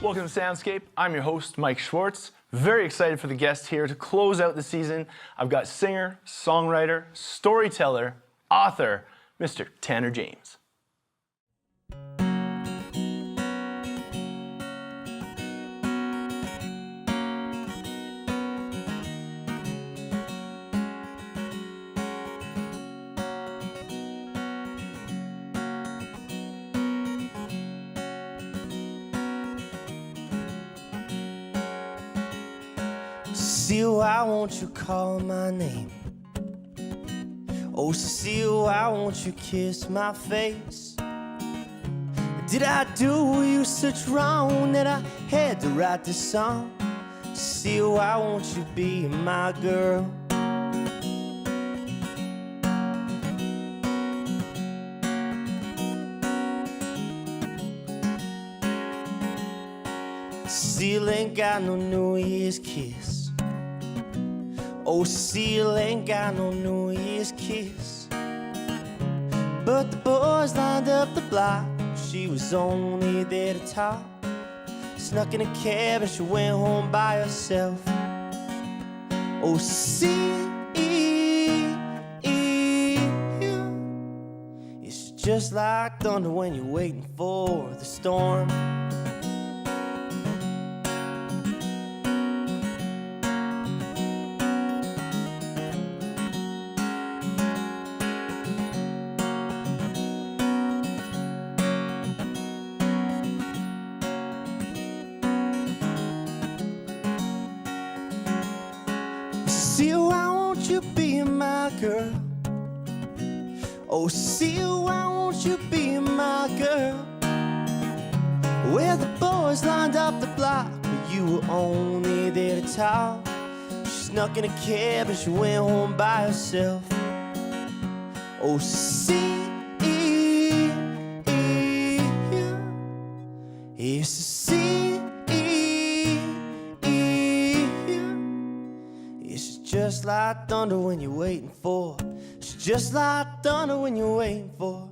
Welcome to Soundscape. I'm your host, Mike Schwartz. Very excited for the guest here to close out the season. I've got singer, songwriter, storyteller, author, Mr. Tanner James. Cecile, why won't you call my name? Oh, Cecile, why won't you kiss my face? Did I do you such wrong that I had to write this song? Cecile, why won't you be my girl? Cecile ain't got no New Year's kiss. Oh, Cecile ain't got no New Year's kiss. But the boys lined up the block. She was only there to talk. Snuck in a cab and she went home by herself. Oh, Cecile, it's just like thunder when you're waiting for the storm. Cecile, why won't you be my girl? Oh, Cecile, why won't you be my girl? Where the boys lined up the block, but you were only there to talk. She snuck in a cab and she went home by herself. Oh, Cecile, yeah, Cecile, she's just like thunder when you're waiting for. She's just like thunder when you're waiting for.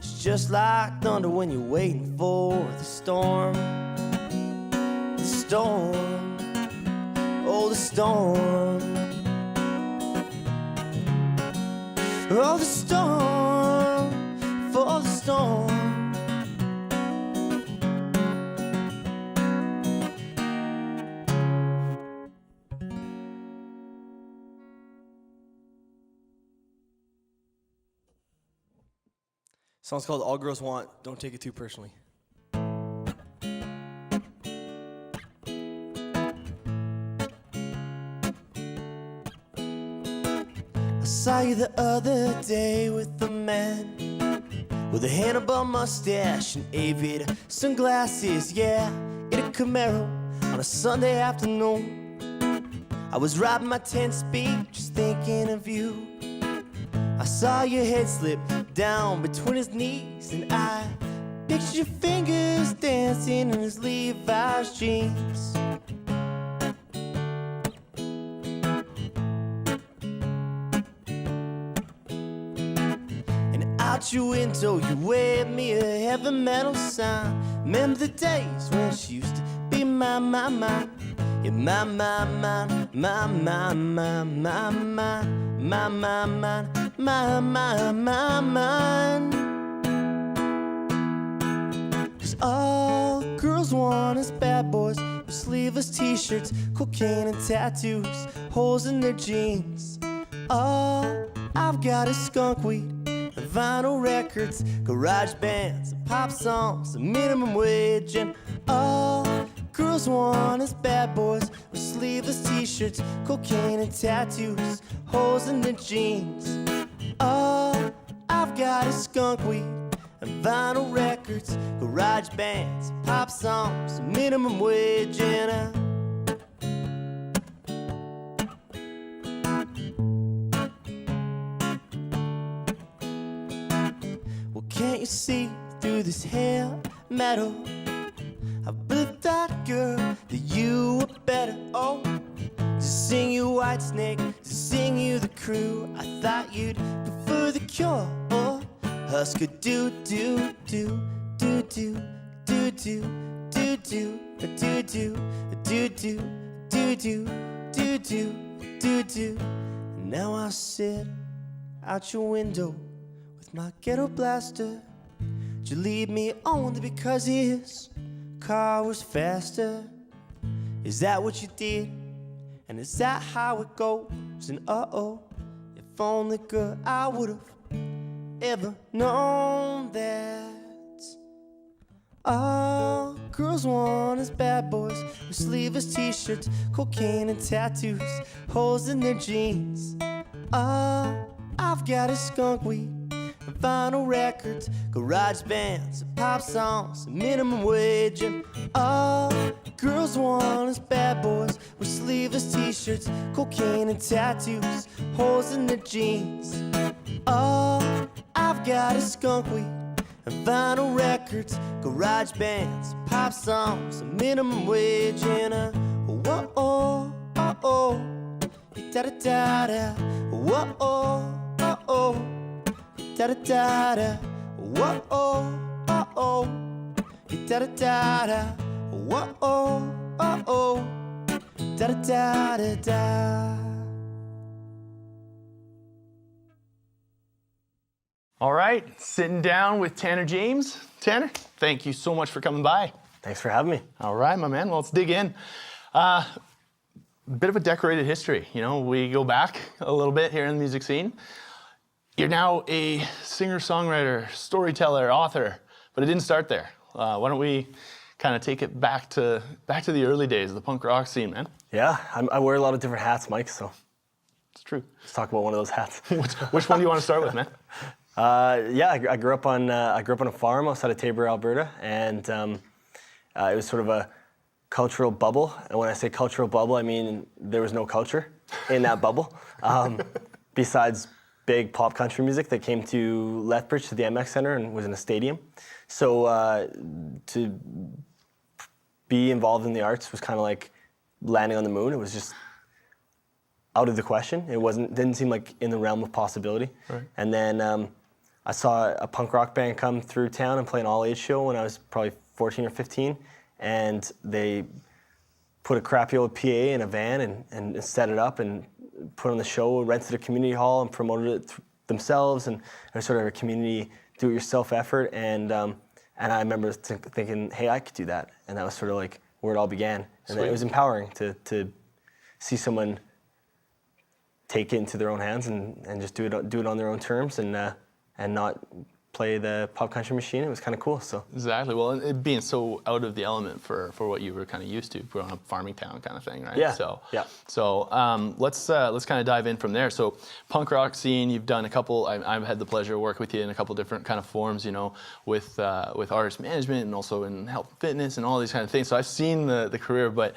She's just like thunder when you're waiting for the storm. The storm. Oh, the storm. Oh, the storm. For the storm. Song's called All Girls Want, Don't Take It Too Personally. I saw you the other day with the man with a handlebar mustache and aviator sunglasses, yeah, in a Camaro on a Sunday afternoon. I was riding my 10-speed, just thinking of you. I saw your head slip down between his knees, and I pictured your fingers dancing in his Levi's jeans. And out your window you waved me a heavy metal sign. Remember the days when she used to be my yeah, my mind. 'Cause all girls want is bad boys with sleeveless t-shirts, cocaine and tattoos, holes in their jeans. All I've got is skunk weed and vinyl records, garage bands, pop songs, a minimum wage. And all girls want is bad boys with sleeveless t-shirts, cocaine and tattoos, holes in their jeans. All I've got is skunk weed and vinyl records, garage bands, pop songs, minimum wage. And well, can't you see through this hair metal? I really thought, girl, that you were better. Oh, to sing you Whitesnake, to sing you The Crew. I thought you'd prefer The Cure or Husker Du. do do do do do do do do do do do do do do. Now I sit out your window with my ghetto blaster. Did you leave me only because his car was faster? Is that what you did? And is that how it goes? And uh-oh, if only, girl, I would've ever known that. All girls want is bad boys with sleeveless t-shirts, cocaine and tattoos, holes in their jeans. I've got a skunk weed and vinyl records, garage bands, pop songs, minimum wage. And all girls want is bad boys with sleeveless t-shirts, cocaine and tattoos, holes in their jeans. I've got a skunk weed and vinyl records, garage bands, pop songs, minimum wage. And whoa, oh, oh, oh, da da da da, whoa, oh, oh, oh, da da da da, whoa, oh, oh, oh, da da da da, whoa, oh, oh, oh, da da da da da. All right, sitting down with Tanner James. Tanner, thank you so much for coming by. Thanks for having me. All right, my man, well, let's dig in. Bit of a decorated history. You know, we go back a little bit here in the music scene. You're now a singer-songwriter, storyteller, author, but it didn't start there. Why don't we kind of take it back to the early days of the punk rock scene, man? Yeah, I wear a lot of different hats, Mike, so It's true. let's talk about one of those hats. Which one do you want to start with, man? Yeah, I grew up on a farm outside of Tabor, Alberta, and it was sort of a cultural bubble. And when I say cultural bubble, I mean there was no culture in that bubble, besides big pop country music that came to Lethbridge, to the MX Center, and was in a stadium. So to be involved in the arts was kind of like landing on the moon. It was just out of the question. Didn't seem like in the realm of possibility. Right. And then I saw a punk rock band come through town and play an all-age show when I was probably 14 or 15, and they put a crappy old PA in a van and set it up and put on the show, rented a community hall and promoted it themselves, and it was sort of a community do-it-yourself effort. And I remember thinking, hey, I could do that, and that was sort of like where it all began. And it was empowering to see someone take it into their own hands and just do it on their own terms and not play the pop country machine. It was kind of cool. So Exactly. Well, and it being so out of the element for what you were kind of used to, growing up farming town kind of thing, right? Yeah. So Yeah. So let's kind of dive in from there. So punk rock scene, you've done a couple. I've had the pleasure of working with you in a couple different kind of forms, you know, with artist management and also in health and fitness and all these kind of things. So I've seen the career, but.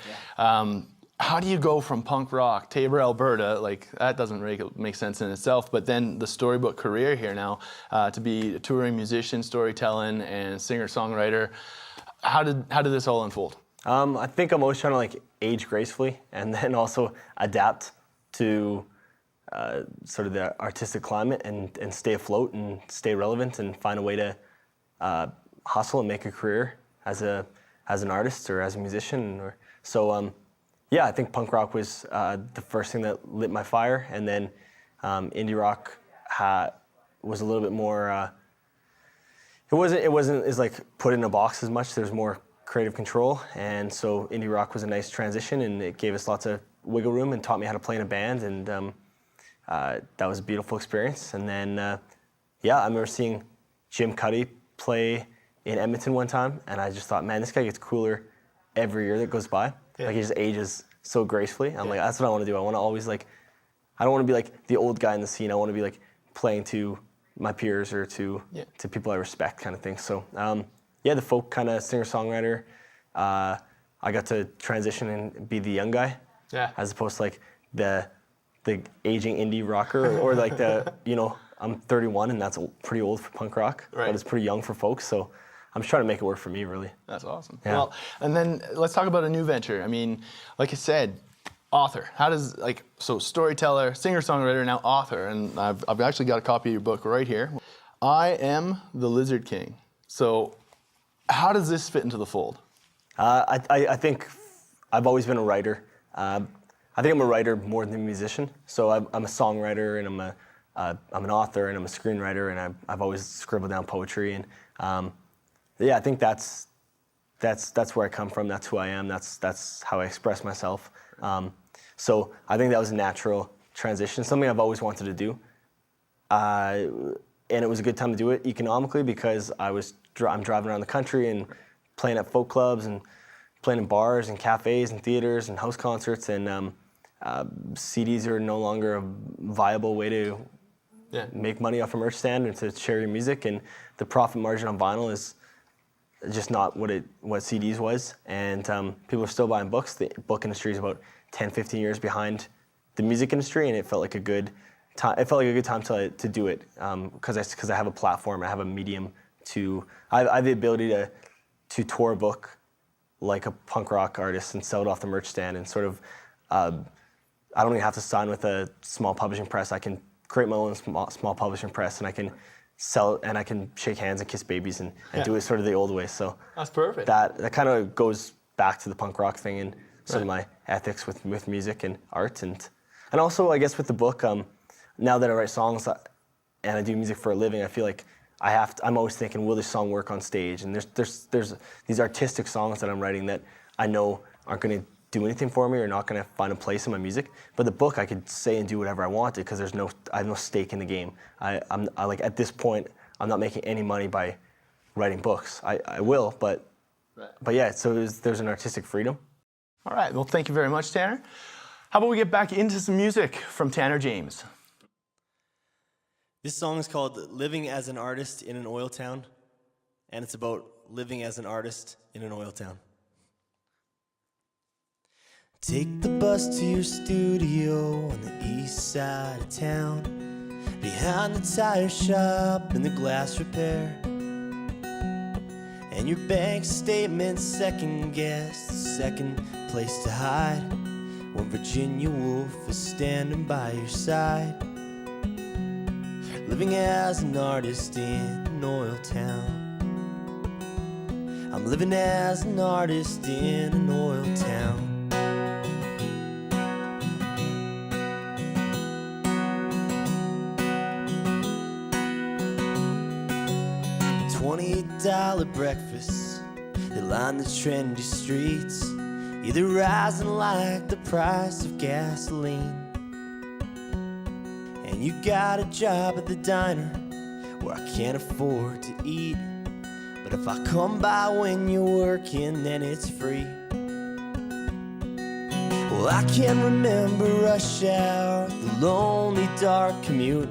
How do you go from punk rock, Tabor, Alberta, like that doesn't make sense in itself, but then the storybook career here now, to be a touring musician, storytelling, and singer-songwriter. How did this all unfold? I think I'm always trying to like age gracefully and then also adapt to sort of the artistic climate and stay afloat and stay relevant and find a way to hustle and make a career as an artist or as a musician. Yeah, I think punk rock was the first thing that lit my fire, and then indie rock was a little bit more. It wasn't as like put in a box as much. There's more creative control, and so indie rock was a nice transition, and it gave us lots of wiggle room and taught me how to play in a band, and that was a beautiful experience. And then yeah, I remember seeing Jim Cuddy play in Edmonton one time, and I just thought, man, this guy gets cooler every year that goes by. Yeah. Like he just ages so gracefully. I'm like, that's what I want to do. I want to always like, I don't want to be like the old guy in the scene. I want to be like playing to my peers or to people I respect, kind of thing. So yeah, the folk kind of singer-songwriter. I got to transition and be the young guy, as opposed to like the aging indie rocker or like I'm 31 and that's pretty old for punk rock, but it's pretty young for folks. So I'm just trying to make it work for me, really. That's awesome. Yeah. Well, and then let's talk about a new venture. I mean, like I said, author. How does so storyteller, singer-songwriter, now author, and I've actually got a copy of your book right here. I Am the Lizard King. So How does this fit into the fold? I think I've always been a writer. I think I'm a writer more than a musician. So I'm a songwriter, and I'm an author, and I'm a screenwriter, and I've always scribbled down poetry. And yeah, I think that's where I come from. That's who I am. That's how I express myself. So I think that was a natural transition, something I've always wanted to do. And it was a good time to do it economically because I'm driving around the country and playing at folk clubs and playing in bars and cafes and theaters and house concerts, and CDs are no longer a viable way to make money off a merch stand and to share your music, and the profit margin on vinyl is just not what CDs was, and people are still buying books. The book industry is about 10, 15 years behind the music industry, and it felt like a good time. It felt like a good time to do it because I have a platform, I have a medium I have the ability to tour a book like a punk rock artist and sell it off the merch stand, and sort of I don't even have to sign with a small publishing press. I can create my own small publishing press, and I can sell it, and I can shake hands and kiss babies and do it sort of the old way. So that's perfect. That kind of goes back to the punk rock thing and sort of my ethics with music and art, and also I guess with the book. Now that I write songs and I do music for a living, I feel like I'm always thinking, will this song work on stage? And there's these artistic songs that I'm writing that I know aren't going to do anything for me or not going to find a place in my music. But the book, I could say and do whatever I wanted because I have no stake in the game. I'm like at this point, I'm not making any money by writing books. I will, but yeah. So there's an artistic freedom. All right. Well, thank you very much, Tanner. How about we get back into some music from Tanner James? This song is called Living as an Artist in an Oil Town, and it's about living as an artist in an oil town. Take the bus to your studio on the east side of town, behind the tire shop and the glass repair, and your bank statement second guess, the second place to hide when Virginia Woolf is standing by your side. Living as an artist in an oil town. I'm living as an artist in an oil town. $28 breakfasts that line the trendy streets, either rising like the price of gasoline. And you got a job at the diner where I can't afford to eat, but if I come by when you're working, then it's free. Well, I can remember rush hour, the lonely dark commute.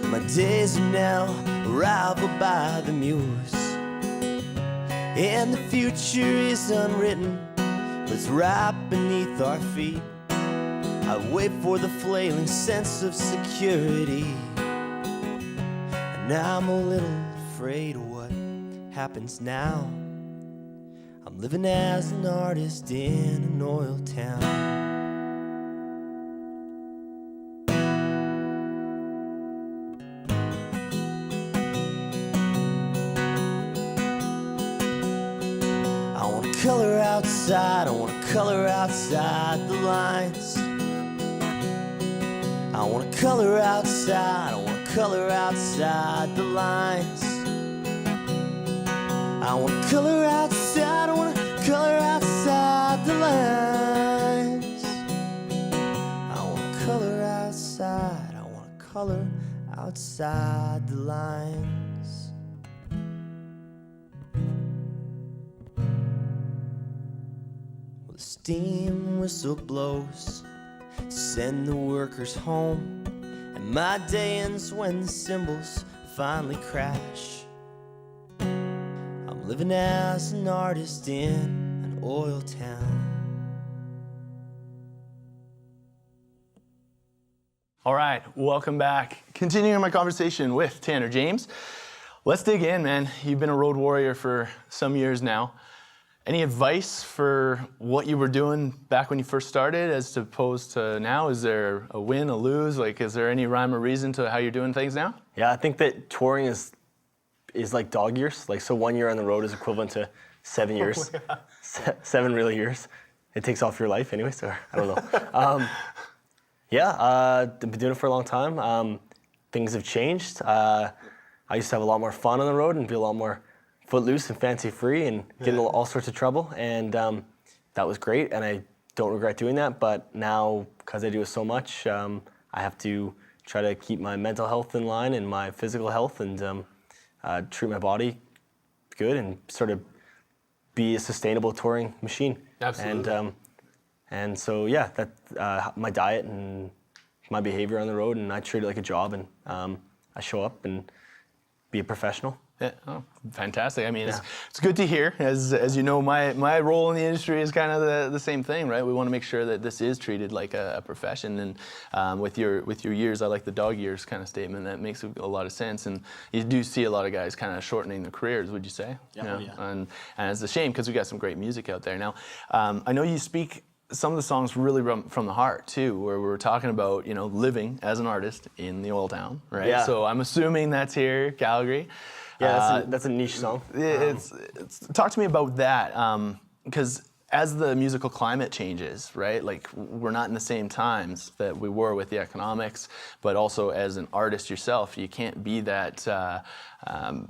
My days are now rivaled by the muse, and the future is unwritten, but it's right beneath our feet. I wait for the flailing sense of security, and I'm a little afraid of what happens now. I'm living as an artist in an oil town. I wanna color outside, I wanna color outside the lines. I wanna color outside, I wanna color outside the lines. I wanna color outside, I wanna color outside the lines. I wanna color outside, I wanna color outside the lines. Well, the steam whistle blows to send the workers home, and my day ends when the cymbals finally crash. I'm living as an artist in an oil town. All right, welcome back. Continuing my conversation with Tanner James. Let's dig in, man. You've been a road warrior for some years now. Any advice for what you were doing back when you first started as opposed to now? Is there a win, a lose? Like, is there any rhyme or reason to how you're doing things now? Yeah, I think that touring is like dog years. Like, so 1 year on the road is equivalent to 7 years. 7 real years. It takes off your life anyway, so I don't know. I've been doing it for a long time. Things have changed. I used to have a lot more fun on the road and be a lot more footloose and fancy free and get in all sorts of trouble. And that was great, and I don't regret doing that. But now, because I do it so much, I have to try to keep my mental health in line and my physical health, and treat my body good and sort of be a sustainable touring machine. Absolutely. And so that my diet and my behavior on the road, and I treat it like a job, and I show up and be a professional. Yeah, oh, fantastic. I mean, it's good to hear. As you know, my role in the industry is kind of the same thing, right? We want to make sure that this is treated like a profession. And with your years, I like the dog years kind of statement. That makes a lot of sense. And you do see a lot of guys kind of shortening their careers, would you say? Yeah. And it's a shame because we got some great music out there. Now, I know you speak some of the songs really from the heart too, where we're talking about living as an artist in the oil town, right? Yeah. So I'm assuming that's here, Calgary. Yeah, that's a niche song. It's talk to me about that, because as the musical climate changes, right? Like, we're not in the same times that we were with the economics, but also as an artist yourself, you can't be that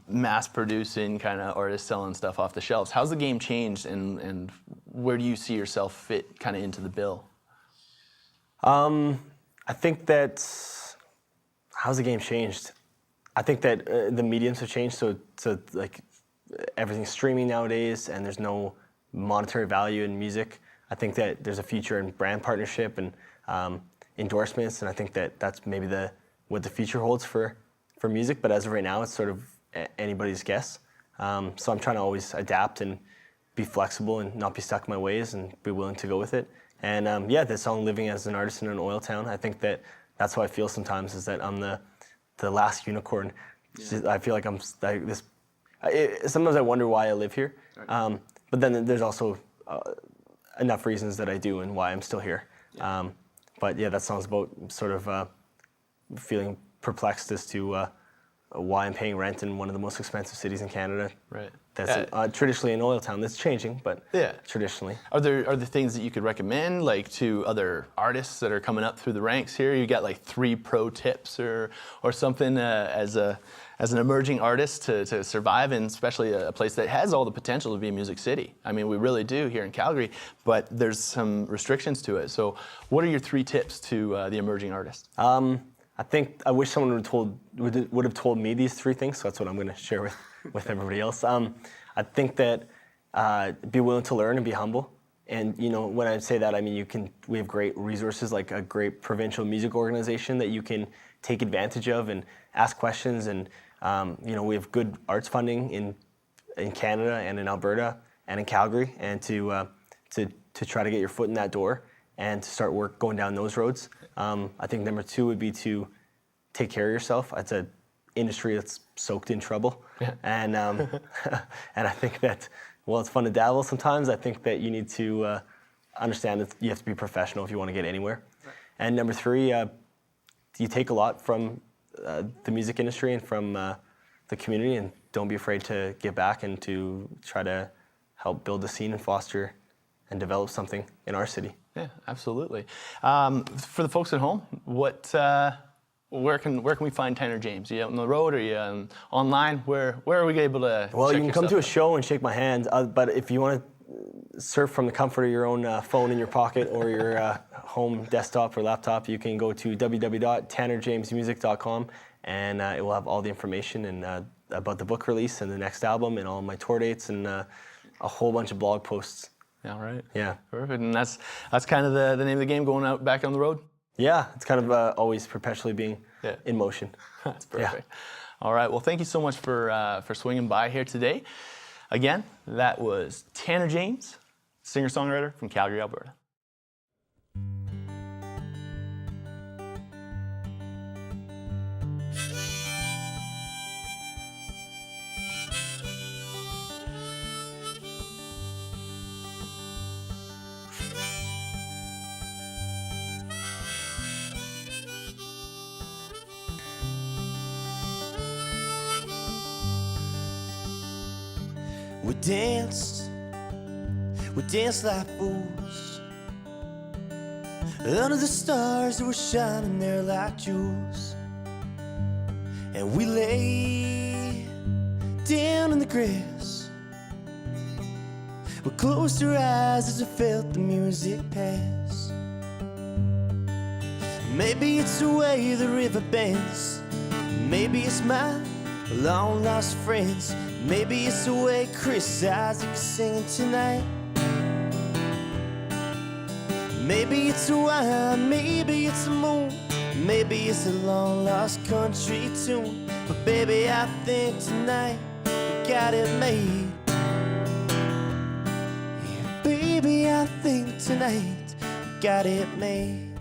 mass-producing kind of artist selling stuff off the shelves. How's the game changed, and where do you see yourself fit kind of into the bill? I think that how's the game changed? I think that the mediums have changed, so like everything's streaming nowadays, and there's no monetary value in music. I think that there's a future in brand partnership and endorsements, and I think that that's maybe what the future holds for music. But as of right now, it's sort of anybody's guess. So I'm trying to always adapt and be flexible and not be stuck in my ways and be willing to go with it. And the song "Living as an Artist in an Oil Town," I think that's how I feel sometimes, is that I'm the last unicorn. I feel like I'm like this. Sometimes I wonder why I live here, but then there's also enough reasons that I do and why I'm still here. But that song's about sort of feeling perplexed as to why I'm paying rent in one of the most expensive cities in Canada. Right. That's traditionally an oil town. That's changing, but traditionally. Are there things that you could recommend, like, to other artists that are coming up through the ranks here? You got like 3 pro tips or something as an emerging artist to survive in, especially a place that has all the potential to be a music city. I mean, we really do here in Calgary, but there's some restrictions to it. So what are your 3 tips to the emerging artist? I think I wish someone would have told me these 3 things, so that's what I'm going to share with everybody else. I think that be willing to learn and be humble. And when I say that, I mean we have great resources, like a great provincial music organization that you can take advantage of and ask questions. And we have good arts funding in Canada and in Alberta and in Calgary, and to try to get your foot in that door and to start going down those roads. I think number 2 would be to take care of yourself. It's an industry that's soaked in trouble, and and I think that while it's fun to dabble sometimes, I think that you need to understand that you have to be professional if you want to get anywhere. Right. And number 3, you take a lot from the music industry and from the community, and don't be afraid to give back and to try to help build the scene and foster and develop something in our city. Yeah, absolutely. For the folks at home, where can we find Tanner James? Are you out on the road, or are you online? Where are we able to? Well, check you can come to a out? show and shake my hand, but if you want to surf from the comfort of your own phone in your pocket or your home desktop or laptop, you can go to www.tannerjamesmusic.com, and it will have all the information and about the book release and the next album and all my tour dates and a whole bunch of blog posts. All right. Yeah. Perfect. And that's kind of the name of the game, going out back on the road? Yeah, it's kind of always perpetually being in motion. That's perfect. Yeah. All right. Well, thank you so much for swinging by here today. Again, that was Tanner James, singer-songwriter from Calgary, Alberta. We danced like fools under the stars that were shining there like jewels. And we lay down in the grass. We closed our eyes as we felt the music pass. Maybe it's the way the river bends. Maybe it's my long lost friends. Maybe it's the way Chris Isaac's singing tonight. Maybe it's the wine, maybe it's the moon, maybe it's a long lost country tune. But baby, I think tonight we got it made. Yeah, baby, I think tonight we got it made.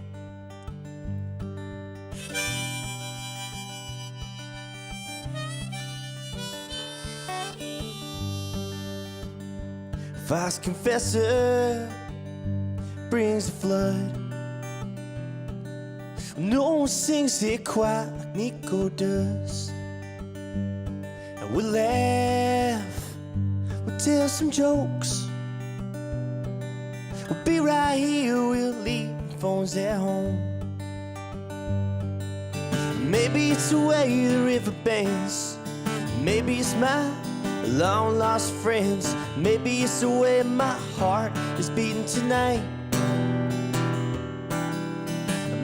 False confessor brings the flood. No one sings it quite like Nico does. And we'll laugh, we'll tell some jokes. We'll be right here, we'll leave phones at home. Maybe it's the way the river bends. Maybe it's my long lost friends. Maybe it's the way my heart is beating tonight.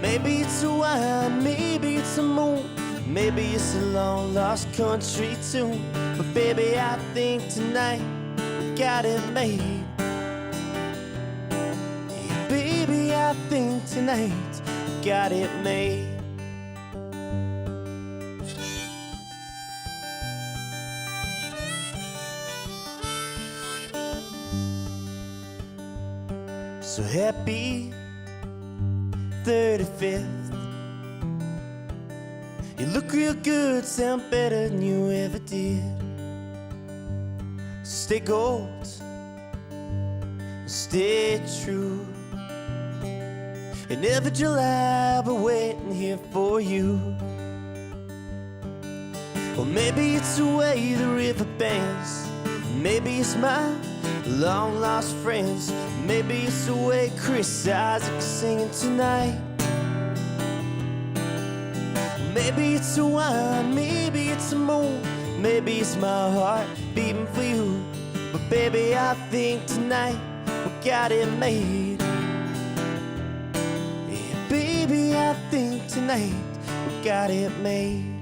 Maybe it's the wine, maybe it's the moon, maybe it's a long lost country tune. But baby, I think tonight we got it made. Yeah, baby, I think tonight we got it made. So happy 35th. You look real good, sound better than you ever did. Stay gold, stay true. And every July we're waiting here for you. Or maybe it's the way the river bends. Maybe it's my long lost friends. Maybe it's the way Chris Isaac's singing tonight. Maybe it's the wine, maybe it's the moon, maybe it's my heart beating for you. But baby, I think tonight we got it made. Yeah, baby, I think tonight we got it made.